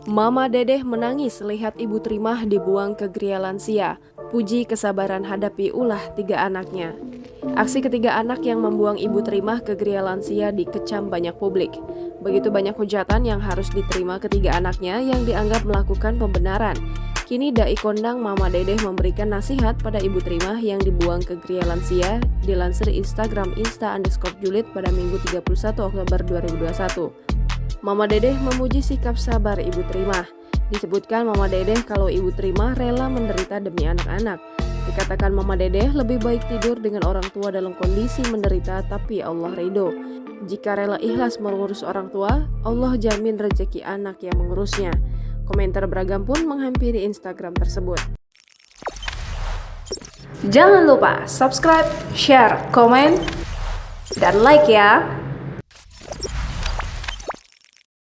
Mama Dedeh menangis lihat ibu Trimah dibuang ke Gria Lansia. Puji kesabaran hadapi ulah 3 anaknya. Aksi ketiga anak yang membuang ibu Trimah ke Gria Lansia dikecam banyak publik. Begitu banyak hujatan yang harus diterima ketiga anaknya yang dianggap melakukan pembenaran. Kini Dai Kondang Mama Dedeh memberikan nasihat pada ibu Trimah yang dibuang ke Gria Lansia, dilansir Instagram @insta_julid pada Minggu 31 Oktober 2021. Mama Dedeh memuji sikap sabar ibu Trimah. Disebutkan Mama Dedeh kalau ibu Trimah rela menderita demi anak-anak. Dikatakan Mama Dedeh lebih baik tidur dengan orang tua dalam kondisi menderita tapi Allah ridho. Jika rela ikhlas mengurus orang tua, Allah jamin rezeki anak yang mengurusnya. Komentar beragam pun menghampiri Instagram tersebut. Jangan lupa subscribe, share, komen, dan like ya!